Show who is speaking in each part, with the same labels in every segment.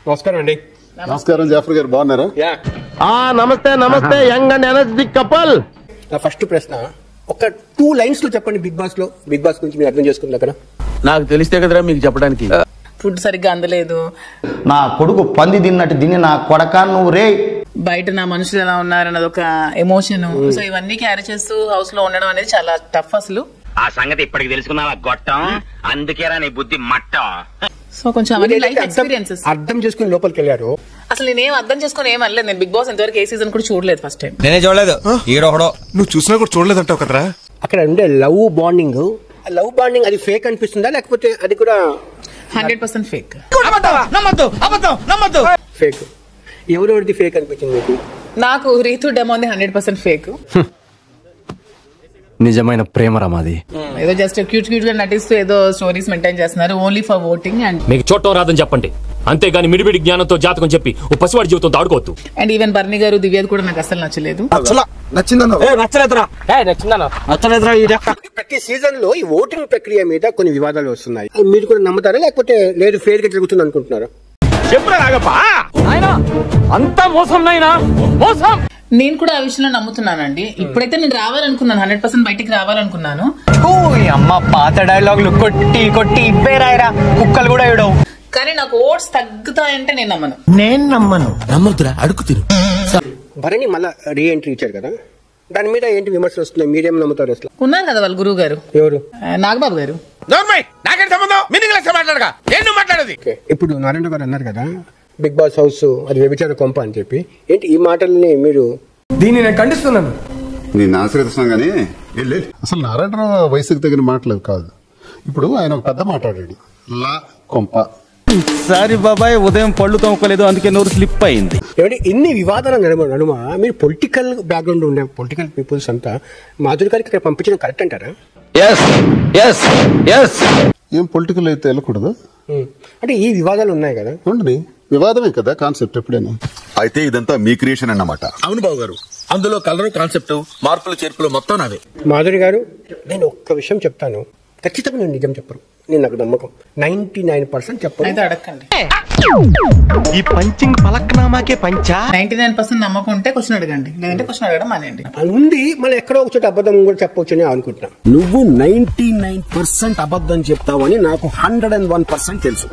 Speaker 1: నమస్కారం అండి.
Speaker 2: నమస్కారం జాఫర్ గారు, బాగున్నారా?
Speaker 3: నమస్తే నమస్తే యంగ్ అండ్ ఎనర్జెటిక్ కపుల్.
Speaker 1: నా ఫస్ట్ ప్రశ్న, ఒక 2 lines లో చెప్పండి బిగ్ బాస్ గురించి మీరు అర్థం చేసుకుంది అక్కడ.
Speaker 3: నాకు తెలిస్తే కదరా మీకు చెప్పడానికి.
Speaker 4: ఫుడ్ సరిగ్గా అందలేదు,
Speaker 5: నా కొడుకు పంది తిన్నట్టు తిని నా కొడక నువ్వు రే,
Speaker 4: బయట నా మనుషులు ఎలా ఉన్నారన్నది ఒక ఎమోషన్. సో ఇవన్నీ క్యారీ చేస్తూ హౌస్ లో ఉండడం అనేది చాలా టఫ్. అసలు
Speaker 6: ఆ సంగతి ఇప్పటికి తెలుసుకున్నావా గొట్టం? అందుకేరా నీ బుద్ధి మట్టం.
Speaker 4: సో కొంచెం అవన్నీ లైఫ్ ఎక్స్పీరియన్సెస్
Speaker 1: అర్థం చేసుకుని లోపలికి వెళ్ళారు.
Speaker 4: అసలు నేనేం అర్థం చేసుకుని ఏం అనలేదు. నేను బిగ్ బాస్ ఇంతవరకు ఏ సీజన్ కూడా చూడలేదు. ఫస్ట్ టైం
Speaker 7: నేనే చూడలేదు. ఈడొకడో నువ్వు చూసినా కూడా చూడలేదంటావు కదరా.
Speaker 1: అక్కడ ఉండే లవ్ బాండింగ్ అది ఫేక్ అనిపిస్తుందా, లేకపోతే అది కూడా
Speaker 4: 100% ఫేక్?
Speaker 1: ఫేక్. ఎవరెవరిది ఫేక్ అనిపించింది మీకు?
Speaker 4: నాకు రీతు డెమోంది 100% ఫేక్.
Speaker 3: నిజమైన ప్రేమ రమాది.
Speaker 4: ఏదో జస్ట్ క్యూట్ గా నటిస్తూ ఏదో స్టోరీస్ మెయింటైన్ చేస్తున్నారు ఓన్లీ ఫర్ ఓటింగ్. అండ్
Speaker 8: మీకు చూడటం రాదని చెప్పండి, అంతేగాని మిడిబిడి జ్ఞానంతో జాతకం చెప్పి ఓ పసివాడి జీవితంతో ఆడుకోవద్దు.
Speaker 4: అండ్ ఈవెన్ బర్ని గారు దివ్యది కూడా నాకు అసలు నచ్చలేదు.
Speaker 1: ప్రతి సీజన్ లో ఈ ఓటింగ్ ప్రక్రియ మీద కొన్ని వివాదాలు వస్తున్నాయి. మీరు కూడా నమ్ముతారా, లేకపోతే లేదు ఫెయిర్ గా జరుగుతుంది అనుకుంటున్నారా?
Speaker 8: అంతా మోసం నాయనా, మోసం.
Speaker 4: నేను కూడా ఆ విషయంలో నమ్ముతున్నానండి. ఇప్పుడైతే నేను రావాలనుకున్నాను, 100% బయటికి రావాలనుకున్నాను.
Speaker 5: అమ్మ పాత డైలాగులు కొట్టి కొట్టి ఇబ్బే రాయరా, కుక్కలు కూడా ఇవ్వడం.
Speaker 4: కానీ నాకు ఓట్స్ తగ్గుతాయంటే నేను నమ్మను.
Speaker 7: నమ్మద్దురా, అడుగు తిరు.
Speaker 1: భరణి మళ్ళా రీ ఎంట్రీ ఇచ్చారు కదా, దాని మీద ఏంటి విమర్శలు వస్తున్నాయి? మీరేం నమ్ముతారు అసలు?
Speaker 4: ఉన్నారు కదా వాళ్ళ గురువు గారు,
Speaker 1: ఎవరు?
Speaker 4: నాగబాబు గారు.
Speaker 7: నాకేం సంబంధం? మాట్లాడగా నేను మాట్లాడేది.
Speaker 1: ఇప్పుడు నారాయణ గారు అన్నారు కదా బిగ్ బాస్ హౌస్ అది వ్యభిచార కొంప అని చెప్పి, ఏంటి ఈ మాటల్ని మీరు?
Speaker 3: దీన్ని నేను ఖండిస్తున్నాను.
Speaker 2: నేను ఆశ్రయిస్తున్నాం గానీ అసలు నారాయణరావు వయసుకు తగిన మాటలు కాదు. ఇప్పుడు ఆయన ఒక పెద్ద మాట్లాడాడు, లా కొంప.
Speaker 5: సారీ బాబాయ్, ఉదయం పళ్ళు తోముకోలేదు, అందుకే నోరు స్లిప్ అయింది.
Speaker 1: ఏమంటే ఇన్ని వివాదాల నడుమ మీరు పొలిటికల్ బ్యాక్గ్రౌండ్ ఉండే పొలిటికల్ పీపుల్స్ అంతా మాధురి గారికి ఇక్కడ పంపించడం కరెక్ట్ అంటారా?
Speaker 2: ఏం పొలిటికల్ అయితే వెళ్ళకూడదు
Speaker 1: అంటే ఈ వివాదాలు ఉన్నాయి కదా,
Speaker 2: ఉండని వివాదమే కదా కాన్సెప్ట్ ఎప్పుడైనా.
Speaker 9: అయితే ఇదంతా మీ క్రియేషన్ అన్నమాట.
Speaker 7: అవును బాబు గారు, అందులో కలరు కాన్సెప్ట్ మార్పులు చేర్పులు మొత్తం నావే.
Speaker 1: మాధురి గారు, నేను ఒక్క విషయం చెప్తాను, ఖచ్చితంగా నేను నిజం చెప్పరు. నేను నాకు నమ్మకం 99% చెప్పరు.
Speaker 4: అయితే అడగండి.
Speaker 5: ఈ పంచింగ్ పలక్నామాకే పంచా.
Speaker 4: 99% నమ్మకం ఉంటే క్వశ్చన్ అడగండి, లేదంటే క్వశ్చన్ అడగడం మానేయండి.
Speaker 1: అది ఉంది, మళ్ళీ ఎక్కడో ఒక చోట అబద్ధం కూడా చెప్పవచ్చు అని అనుకుంటున్నా. నువ్వు 99% అబద్ధం చెప్తావని నాకు 101% తెలుసు.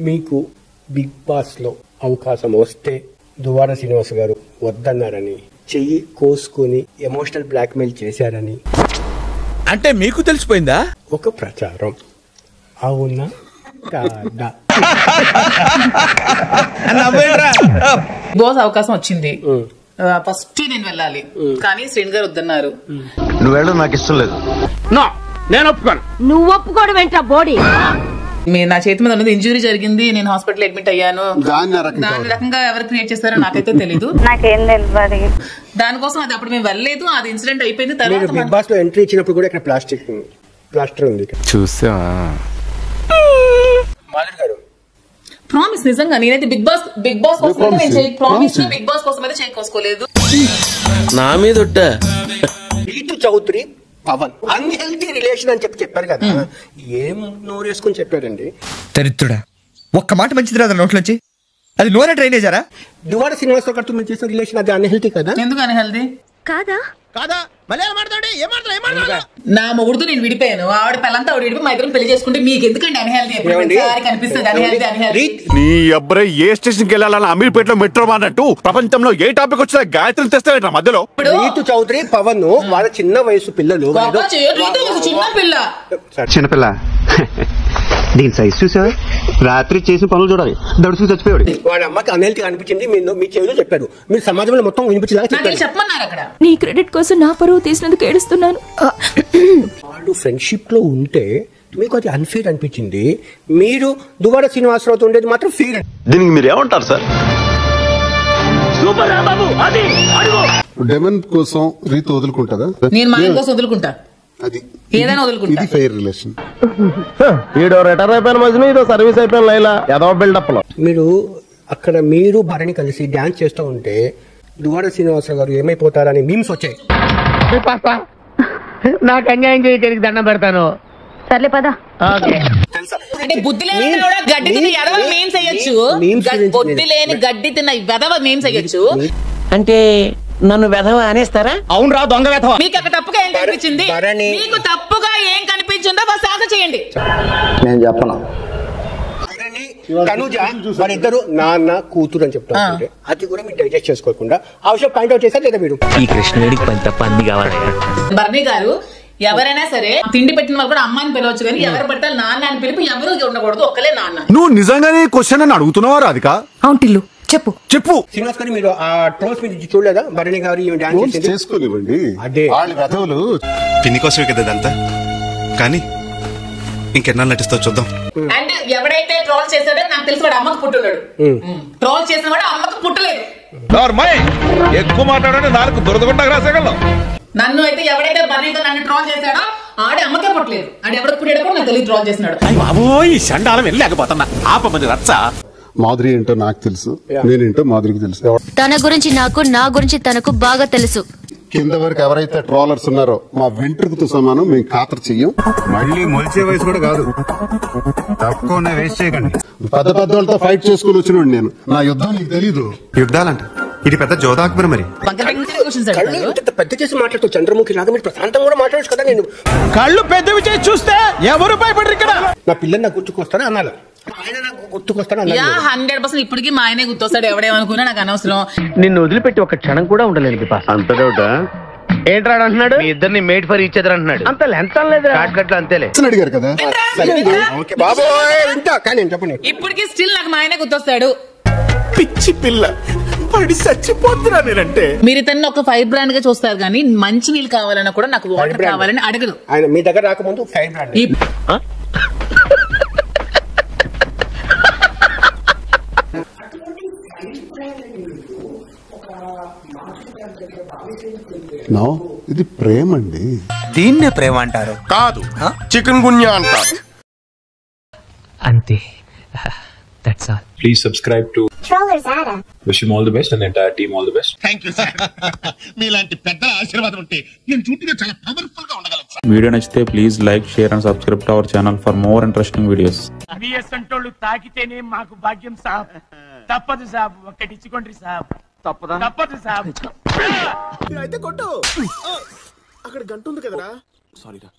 Speaker 1: మీకు బిగ్ బాస్ లో అవకాశం వస్తే దువ్వాడ శ్రీనివాస్ గారు వద్దన్నారని, చెయ్యి కోసుకుని ఎమోషనల్ బ్లాక్మెయిల్ చేశారని
Speaker 7: అంటే మీకు తెలిసిపోయిందా?
Speaker 1: ఒక ప్రచారం. అవునా కాదా?
Speaker 4: బాస్ అవకాశం వచ్చింది, ఫస్ట్ నేను వెళ్ళాలి, కానీ శ్రీని గారు వద్దన్నారు.
Speaker 5: నువ్వు వెళ్ళడం నాకు ఇష్టం లేదు.
Speaker 3: నేను ఒప్పుకోను.
Speaker 10: నువ్వు ఒప్పుకోవడం ఏంటా బోడీ?
Speaker 4: నా చేతి మీద ఉన్నది ఇంజురీ జరిగింది, నేను హాస్పిటల్ అడ్మిట్ అయ్యాను.
Speaker 2: దాని
Speaker 4: రకంగా ఎవరు క్రియేట్ చేస్తారో నాకైతే తెలీదు.
Speaker 10: నాకేం తెలియదు.
Speaker 4: దానికోసం అది అప్పుడు మేము వెళ్ళలేదు, అది ఇన్సిడెంట్ అయిపోయింది.
Speaker 1: మీరు
Speaker 4: తర్వాత
Speaker 1: బిగ్ బాస్ లో ఎంట్రీ ఇచ్చినప్పుడు కూడా ఇక్కడ ప్లాస్టర్ ఉంది
Speaker 3: చూసా.
Speaker 1: మాధురి గారు,
Speaker 4: ప్రామిస్ నిజంగా నేనైతే బిగ్ బాస్ కోసం ప్రామిస్ బిగ్ బాస్ కోసం అయితే చేసుకోలేదు.
Speaker 3: నా మీద
Speaker 1: రీతు చౌదరి పవన్ అన్హెల్తీ రిలేషన్ అని చెప్పారు కదా, ఏం నోరేసుకుని చెప్పారండి?
Speaker 7: దరిద్రుడా, ఒక్క మాట మంచిది రాదు నోట్లోంచి. అది నోరే డ్రైనేజారా?
Speaker 1: దువ్వాడ శ్రీనివాస్ గారితో మీరు చేసిన రిలేషన్ అది అన్హెల్తీ కదా?
Speaker 4: ఎందుకు అన్హెల్తీ
Speaker 10: కాదా?
Speaker 4: నా మొగుడుతో నేను విడిపోయాను, ఆవిడ పిల్లంతా ఆవిడ విడిపోయి మా ఇద్దరం పెళ్లి చేసుకుంటే మీకు ఎందుకంటే అన్హెల్తీ కనిపిస్తుంది? అన్హెల్తీ
Speaker 9: నీ అబ్బాయి ఏ స్టేషన్ కి వెళ్ళాలని అమీర్పేటలో మెట్రో అన్నట్టు ప్రపంచంలో ఏ టాపిక్ వచ్చినా గాయత్రి తెస్తా మధ్యలో.
Speaker 1: రీతు చౌదరి పవన్ వాళ్ళ చిన్న వయసు పిల్లలు.
Speaker 5: చిన్నపిల్ల దీని సైజ్ చూసా, రాత్రి చేసిన పనులు చూడాలి, దడుచు చచ్చిపోయాడు.
Speaker 1: వాళ్ళ అమ్మకి అన్హెల్తీ అనిపించింది, మీ చెవిలో చెప్పారు, మీరు సమాజంలో మొత్తం వినిపించేలా
Speaker 4: చెప్పమన్నారు. అక్కడ
Speaker 10: నీ క్రెడిట్ కోసం నా పరువు తీసినందుకు ఏడుస్తున్నాను.
Speaker 1: వాళ్ళు ఫ్రెండ్షిప్ లో ఉంటే మీకు అది అన్ఫేర్ అనిపించింది, మీరు దువ్వాడ శ్రీనివాసరావుతో ఉండేది మాత్రం ఫేర్.
Speaker 9: దీనికి మీరు ఏమంటారు సార్?
Speaker 2: డెమన్ కోసం రీతు వదులుకుంటుందా?
Speaker 4: నేను మా కోసం వదులుకుంటా,
Speaker 2: అది
Speaker 4: ఏదైనా వదులుకుంటా.
Speaker 2: ఇది ఫెయిర్ రిలేషన్.
Speaker 3: ఈడో రిటైర్ అయిపోయిన మధ్యన ఇదో సర్వీస్ అయిపోయిన లైలా ఏదో బిల్డప్ లో.
Speaker 1: మీరు అక్కడ మీరు భరణి కలిసి డాన్స్ చేస్తూ ఉంటే దువ్వాడ శ్రీనివాసరావు గారు ఏమైపోతారని మీమ్స్ వచ్చాయి.
Speaker 3: నాకు అన్యాయం చేయడానికి దండం పెడతాను.
Speaker 10: సర్లే పదా.
Speaker 1: తెలుసా?
Speaker 4: అంటే బుద్ధి లేని కూడా గడ్డి తిన్న ఎదవ మీమ్స్ వేయొచ్చు, బుద్ధి లేని గడ్డి తిన్న వెదవ మీమ్స్ వేయొచ్చు.
Speaker 11: అంటే నన్ను వెధవ అనేస్తారా?
Speaker 3: అవునరా దొంగ వెధవ.
Speaker 4: మీకు అక్కడ తప్పుగా ఏం కనిపించింది? మీకు తప్పుగా ఏం కనిపించిందో బస్ ఆన్సర్ చేయండి.
Speaker 3: నేను చెప్పను.
Speaker 1: తనుజ వాళ్ళిద్దరు నాన్న కూతురు అని చెప్తారు, అది కూడా మీరు డైజెస్ట్ చేసుకోకుండా ఆ విషయం పాయింట్అవుట్ చేశారు లేదా మీరు?
Speaker 6: ఈ కృష్ణుడికి పని తప్ప అన్ని కావాలయ్యా.
Speaker 4: బర్నీ గారు, ఎవరైనా సరే తిండి పెట్టిన వాళ్ళు కూడా అమ్మాయిని పిలవచ్చు, కానీ ఎవరు పట్టాలి నాన్న అని పిలిపి ఎవరు ఉండకూడదు, ఒక్కలే నాన్న.
Speaker 9: నువ్వు నిజంగానే క్వశ్చన్ అని అడుగుతున్నావా రాధిక?
Speaker 10: అవును టిల్లు, చెప్పు
Speaker 9: చెప్పు.
Speaker 1: శ్రీనివాస్ గారు మీరు ఆ ట్రోల్స్ మీద చూడలేదా? భరణి గారు డాన్స్
Speaker 2: చేసుకోనివ్వండి,
Speaker 1: అదే
Speaker 2: వాళ్ళ కథలు
Speaker 12: పిన్ని కోసమే కదా ఇదంతా. కానీ ఇంకెన్నాళ్ళు నటిస్తావు చూద్దాం.
Speaker 4: అండ్ ఎవడైతే ట్రోల్ చేశాడో నాకు తెలిసి వాడు అమ్మకు పుట్టున్నాడు, ట్రోల్ చేసిన వాడు అమ్మకు పుట్టలేదు.
Speaker 9: ఎక్కువ మాట్లాడండి, నాలుగు దురదగుండా రాసేగలం.
Speaker 4: నన్ను అయితే ఎవడైతే బర్నీతో నన్ను ట్రోల్ చేశాడో ఆడే అమ్మకే పుట్టలేదు, ఆడు ఎవరికి పుట్టేటప్పుడు నాకు తెలియదు ట్రోల్ చేస్తున్నాడు.
Speaker 9: ఈ చండాలం వెళ్ళలేకపోతున్నా, ఆపమంది రచ్చ.
Speaker 2: మాధురి ఏంటో నాకు తెలుసు, నేనేంటో మాధురికి తెలుసు.
Speaker 10: తన గురించి నాకు, నా గురించి తనకు బాగా తెలుసు.
Speaker 2: కింద వరకు ఎవరైతే ట్రోలర్స్ ఉన్నారో మా వెంట్రుకతో సమానం, మేము ఖాతరు చెయ్యం.
Speaker 12: మళ్ళీ మొలిచే వయసు కూడా కాదు, తక్కువ వేస్ట్ చేయకండి.
Speaker 2: పెద్ద పెద్ద వాళ్ళతో ఫైట్ చేసుకుని వచ్చిన నేను, నా యుద్ధం నీకు తెలీదు.
Speaker 12: యుద్ధాలంట ఇది పెద్ద జోదాక్బర్ మరి.
Speaker 1: పెద్ద చేసి మాట్లాడుతూ చంద్రముఖి లాగా మీరు ప్రశాంతం కూడా మాట్లాడచ్చు కదా. నేను
Speaker 3: కళ్ళు పెద్దవి చేసి చూస్తే ఎవరు భయపడరు ఇక్కడ.
Speaker 1: నా పిల్లలు నాకు గుర్తుకొస్తారా అన్నాను, ఆయన నాకు గుర్తుకొస్తారా అన్నారు.
Speaker 4: 100% ఇప్పటికీ మా ఆయనే గుర్తొస్తాడు, ఎవడేమనుకున్నా నాకు అనవసరం.
Speaker 11: నిన్ను వదిలిపెట్టి ఒక క్షణం కూడా ఉండలేదు బిపాస్.
Speaker 3: అంత డౌటా?
Speaker 11: ఏంట్రాడు అంటున్నాడు?
Speaker 3: మీ ఇద్దరిని మేడ్ ఫర్ ఈచ్ అదర్ అంటున్నాడు.
Speaker 11: అంత లెంత్ లేదు,
Speaker 3: షార్ట్కట్లు అంతేలే.
Speaker 2: అడిగారు కదా
Speaker 1: బాబోయ్ వింటా, కానీ నేను చెప్పండి
Speaker 4: ఇప్పటికీ స్టిల్ నాకు మా ఆయనే గుర్తొస్తాడు.
Speaker 9: పిచ్చి పిల్ల పడి చచ్చిపోతున్నా నేనంటే.
Speaker 4: మీరు ఇతన్ని ఒక ఫైర్ బ్రాండ్ గా చూస్తారు, కానీ మంచి నీళ్ళు కావాలన్నా కూడా నాకు వాటర్ కావాలని అడగదు.
Speaker 1: ఆయన మీ దగ్గర రాకముందు ఫైర్ బ్రాండ్.
Speaker 2: ఇది ప్రేమ అండి.
Speaker 3: దీన్నే ప్రేమ అంటారు కాదు, చికెన్ గున్యా అంటారు.
Speaker 6: అంతే. That's all.
Speaker 13: Please subscribe to Wish him all the best and the entire team all the best.
Speaker 9: Thank you sir. మీలాంటి పెద్దల ఆశీర్వాదం ఉంటే నేను చూపుగా చాలా పవర్ఫుల్ గా ఉండగలను సార్.
Speaker 13: వీడియో నచ్చితే please like, share and subscribe to our channel for more interesting videos.
Speaker 14: బిఎస్ అంటోళ్ళు తాకితేనే మాకు భాగ్యం సాబ్. తప్పదు సాబ్, ఒక్కటిచ్చుకోండి సాబ్. తప్పదు సాబ్.
Speaker 9: అయితే కొట్టు. అక్కడ గంట ఉంది కదరా. సారీరా.